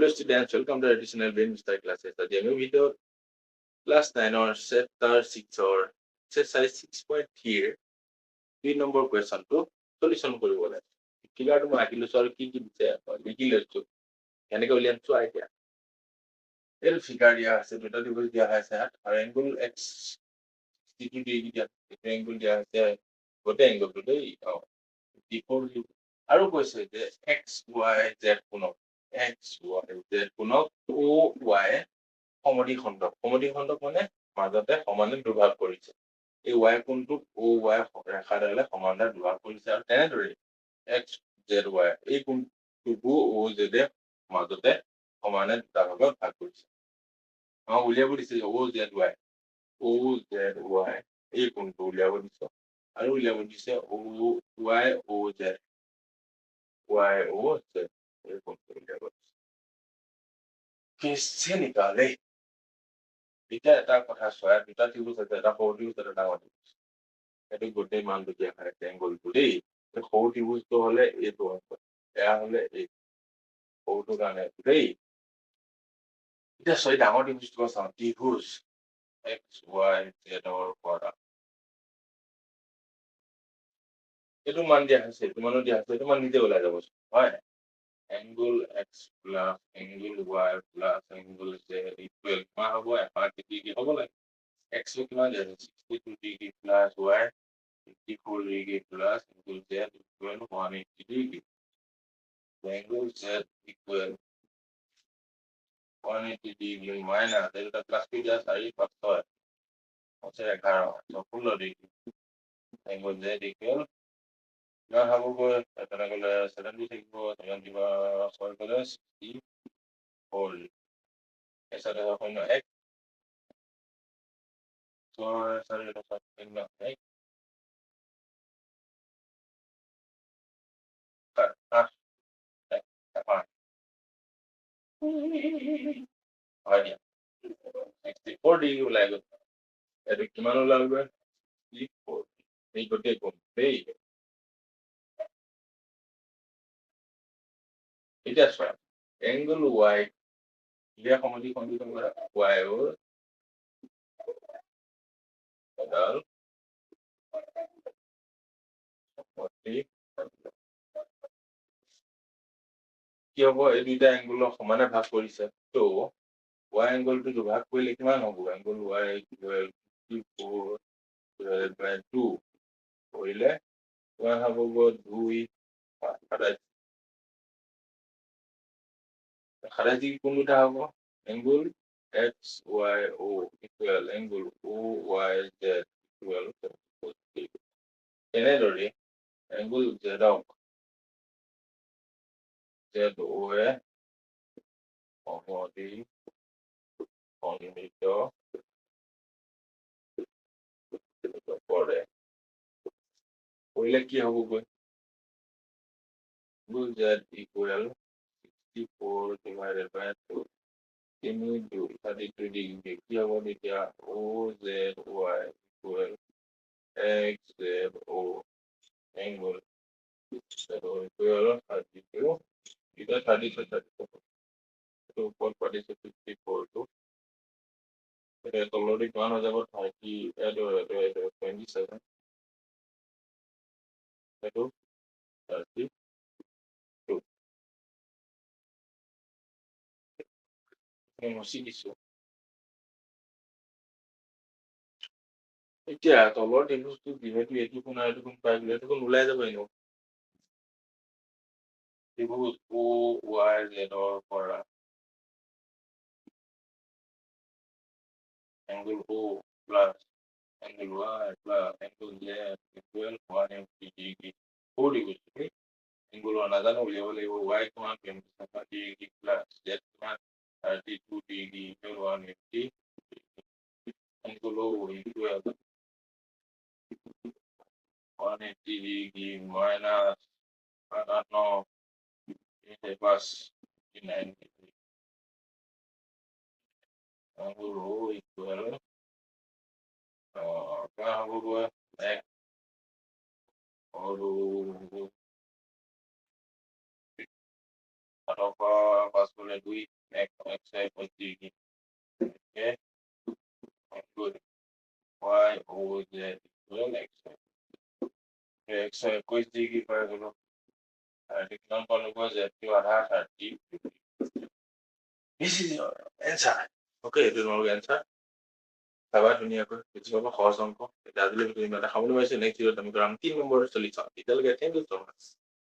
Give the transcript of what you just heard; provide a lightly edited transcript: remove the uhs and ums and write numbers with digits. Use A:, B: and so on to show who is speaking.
A: Hello students, welcome to additional brain style classes. আজি আমি video' class 9 chapter 6 exercise 6.3 2 number কুৱেশ্যনটো solution কৰিব লাগে। ফিগাৰটো মই আঁকি লৈছো আৰু কি কি দিছে লিখি লৈছো কেনেকৈ উলিয়াম চোৱা এতিয়া। এইটো ফিগাৰ দিয়া আছে, দুটা ত্ৰিভুজ দিয়া আছে আৰু এংগুল x 62 ডিগ্ৰী দিয়া আছে। এংগুল দিয়া আছে গোটেই এংগুলটো দেই আৰু কৈছে যে x y z কোণক x y z কোণক o y সমদ্বিখণ্ডক মানে মাজতে সমানে দুভাগ কৰিছে। এই y কোণটোক o y ৰেখাডালে সমানে দুভাগ কৰিছে আৰু তেনেদৰে x z y এই কোণটোকো o z এ মাজতে সমানে দুটা ভাগত ভাগ কৰিছে। উলিয়াব দিছে o z y এই কোণটো উলিয়াব দিছে আৰু উলিয়াব দিছে o y o z y o z এই কোণটো উলিয়াব দিছে। কিসে নিকালে এটা এটা কথা চোৱা, দুটা ত্ৰিভুজ আছে, এটা সৰু ত্ৰিভুজ এটা ডাঙৰ ত্ৰিভুজ। এইটো গোটেই মানটো দিয়া হয় এংগুলটো দেই। সৰু ত্ৰিভুজটো হলে এইটো হ'ব, এয়া হলে এই সৰুটো কাৰণে দেই। এতিয়া চৰি ডাঙৰ ত্ৰিভুজটো চাওঁ, ত্ৰিভুজ এক্স ৱাই জেডৰ পৰা এইটো মান দিয়া হৈছে, এইটো মানো দিয়া হৈছে, এইটো মান নিজে ওলাই যাব হয়। Angle x plus angle Y plus angle Z equal কিমান হ'ব 180 ডিগ্ৰী হ'ব লাগে। এক্স কিমান দিয়া আছে 62 degree plus Y 54 degree plus angle Z equal 180 degree. Angle Z equal 180 degree minus এটা প্লাছ কি দিয়া 4 5 6 11 16 ডিগ্ৰী এংগুল জেড ইকুৱেল কিমান হ'বগৈ তেনেহ'লে 70 থাকিব 70 বা 6 গ'লে 64 এছাতে শূন্য 1 6 4 শূন্য 1 8 5 হয় দিয়া 64 ডিগ্ৰী ওলাই গ'ল। এইটো কিমান ওলালগৈ 64 এই গোটেই কোণ দেই। এতিয়া চোৱা এংগুল ৱাই ইয়াৰ সমদ্বিখণ্ডিত কৰা ৱাইৰ এডাল কি হ'ব, এই দুইটা এংগুলক সমানে ভাগ কৰিছে, তো ৱাই এংগুলটো দুভাগ কৰিলে কিমান হ'ব, এংগুল ৱাই ইকুৱেল 2 কৰিলে কিমান হ'বগৈ 2 27 ডিগ্ৰী কোন দুটা হ'ব, এংগুল এক্স ৱাই অ ইকুৱেল এংগুল অ ৱাই জেড ইকুৱেল এনেদৰে এংগুল জেডক জেড অ এ সমদ্বিখণ্ডিত কৰে কৰিলে কি হ'বগৈ, angle Z equal 64 divided by 2 তিনি 32 ডিগ্ৰী কি হ'ব তেতিয়া O Z Y equal X Z O angle equal 32 এটা 32 ওপৰত পাতিছে 54টো তললৈ কিমান হৈ যাব 27 এইটো 32 মুচি দিছো। এতিয়া তলৰ ত্ৰিভুজটো যিহেতু এইটো কোণ আৰু এইটো কোণ পাই গ'লে এইটো কোণ ওলাই যাব এনেও। ত্ৰিভুজ অ ৱাই জেডৰ পৰা angle O plus angle Y plus angle Z equal 180 degree সৰু ত্ৰিভুজ এংগুলৰ নাজানো উলিয়াব লাগিব, ৱাই কিমান 27 ডিগ্ৰী প্লাছ জেড কিমান 32 ডিগ্ৰী ইকুৱেল 180 এংগুল অ equal 180 degree minus 58 plus 9 degree. Angle O equal क्या होगा x और পাঁচ গুণে 2 x y 25 degree okay good y o z equal x x 21 degree পাই গলো আৰু কিমান পালো গৈ z টো আধা 30 this is your answer okay এইটো তোমালোকৰ answer চাবা ধুনীয়াকৈ বুজি পাবা সহজ অংক এটা আজিলৈ তুমি এটা খাবলৈ পাইছে নেক্সট ভিডিঅ'ত আমি কৰাম 3 নম্বৰ চলি চাওঁ তেতিয়ালৈকে থেংক ইউ so much